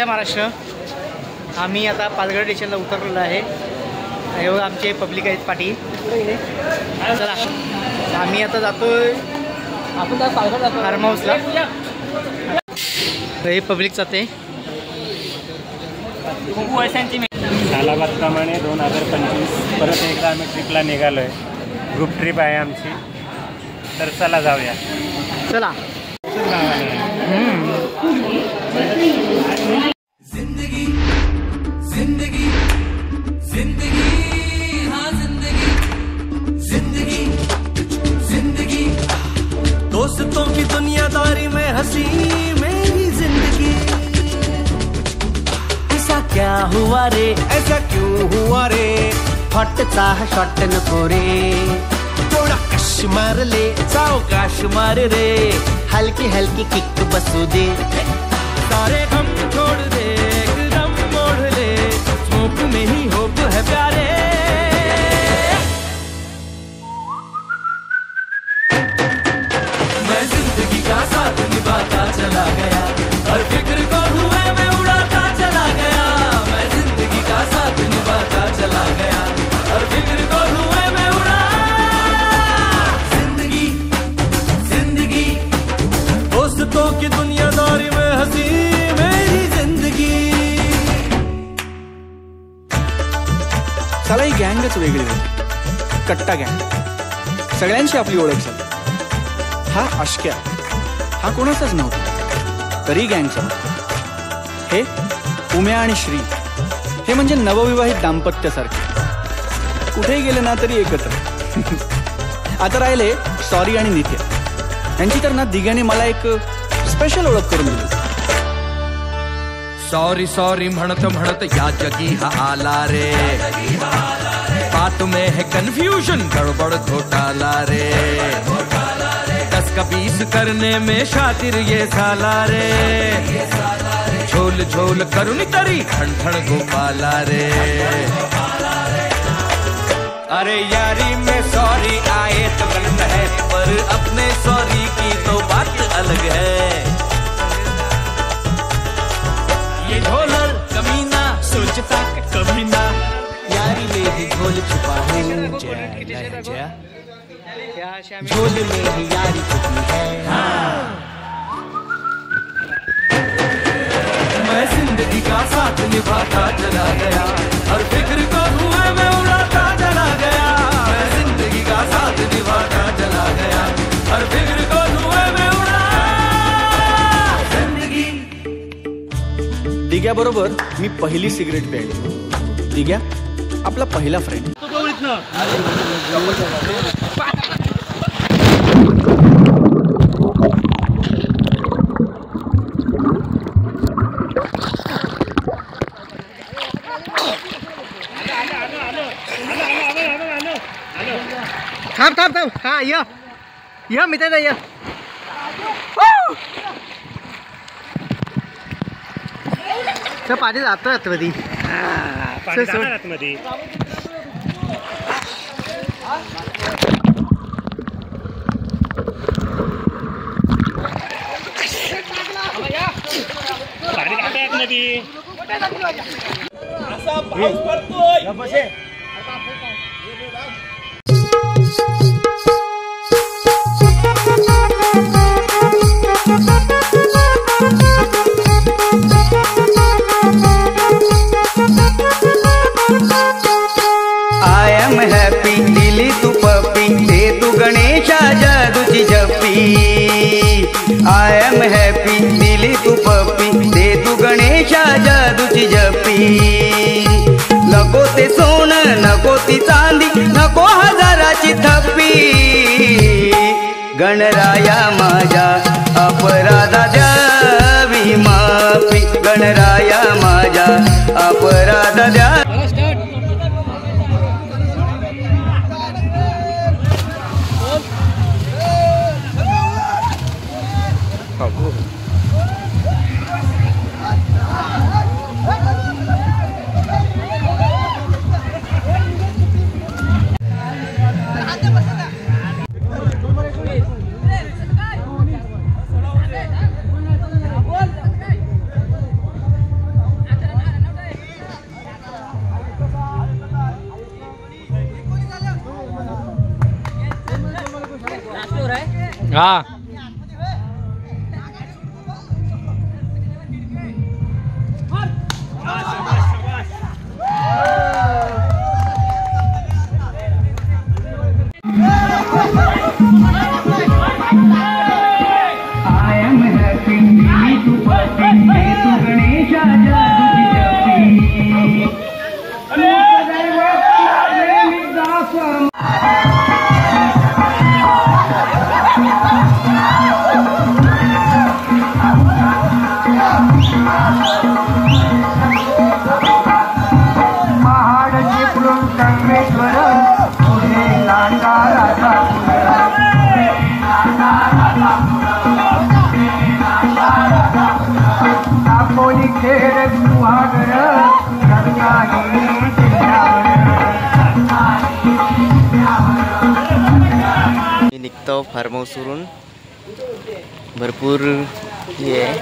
जय महाराष्ट्र. आम्ही आता पालघर स्टेशनला उतरलेलो आहे. हे बघा आमचे पब्लिक आहेत पाठी. चला आम्ही आता जातोय फार्म हाऊसला. हे पब्लिक जाते. खूप वर्षांची सालाबादप्रमाणे 2025 परत एकदा आम्ही ट्रिपला निघालो आहे. ग्रुप ट्रिप आहे आमची. तर चला जाऊया. चला. जिंदगी जिंदगी जिंदगी हाँ जिंदगी जिंदगी जिंदगी दोस्तों की दुनियादारी में हंसी मेरी जिंदगी. ऐसा क्या हुआ रे ऐसा क्यों हुआ रे हॉटचा शॉट नको रे थोड़ा कश मार ले सावकाश मार रे हल्की हल्की किक बसू दे सारे गम छोड़ दे एकदम मोड़ ले स्मोक में ही होप है प्यारे. मैं जिंदगी का साथ निभाता चला गया हर फिक्र को धुएं में उड़ाता चला गया. मैं जिंदगी का साथ निभाता चला गया हर फिक्र को धुएं में उड़ा. जिंदगी जिंदगी दोस्तों की दुनियादारी में हंसी मेरी जिंदगी. चला ही गँगच वेगळी होती. कट्टा गँग. सगळ्यांची आपली ओळख झाली. हा आशक्या हा कोणाचाच नव्हता तरी गँगचा. हे उम्या आणि श्री हे म्हणजे नवविवाहित दाम्पत्यासारखे. कुठेही गेले ना तरी एकत्र. आता राहिले सॉरी आणि नित्या. यांची तर ना दिघ्याने मला एक स्पेशल ओळख करून दिली. सॉरी सॉरी म्हणत म्हणत या जगी हा आला रे बात में है कंफ्यूजन गड़बड़ घोटाला रे 10 का 20 करने में शातिर ये साला रे झोल झोल करुणी तरी ठण ठण गोपाला रे. अरे यारी में सॉरी आए तो गलत है पर अपने सॉरी की तो बात अलग है. ये ढोलर कमीना सोचता कभी ना यारी में ही झोल छुपा है झोल में ही यारी छुपी है. मैं जिंदगी का साथ निभाता चला गया हर फिक्र को धुएं में उड़ाता चला गया. मैं जिंदगी का साथ निभाता चला गया हर फिक्र को धुएं में उड़ा. जिंदगी दिघ्या बरोबर मी पहिली सिगरेट प्यायली. दिघ्या आपला पहिला फ्रेंड. थांब थांब थांब. हा य मित्र य पाणी जातो आतमध्ये. आय एम हॅपी दिली तू पप्पी दे तू गणेशा जादूची जप्पी. आय एम हॅपी दिली तू पप्पी दे तू गणेशा जादूची जप्पी. नको ते सोनं नको ती चांदी नको हजाराची थप्पी. गणराया माझ्या अपराधा द्यावी माफी. गणराया माझ्या अपराधा द्या. हा मी निघतो फार्म हाऊसवरून. भरपूर हे आहे,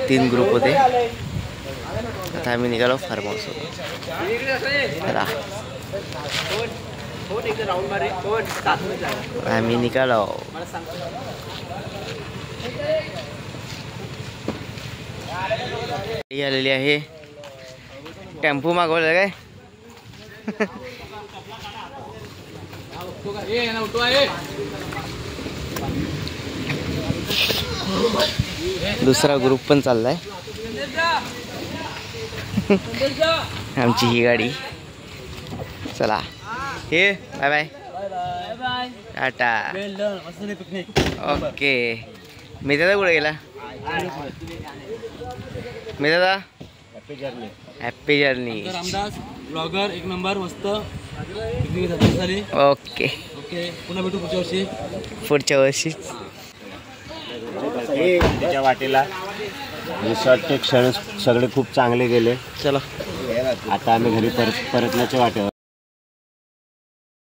3 ग्रुप होते. आता आम्ही निघालो फार्म हाऊसवरून. आम्ही निघालो. गाडी आलेली आहे. टेम्पो मागवलं काय? दुसरा ग्रुप पण चाललाय. आमची ही गाडी. चला हे बाय बाय टाटा. ओके. मी दादा कुठे गेला? मी दादा happy journey. Ramdas blogger 1 number मस्त. ओके ओके पुन्हा भेटू पुढच्या वर्षी. त्याच्या वाटेला रिसॉर्टचे क्षण सगळे खूप चांगले गेले. चला आता आम्ही घरी परतण्याच्या वाटेवर.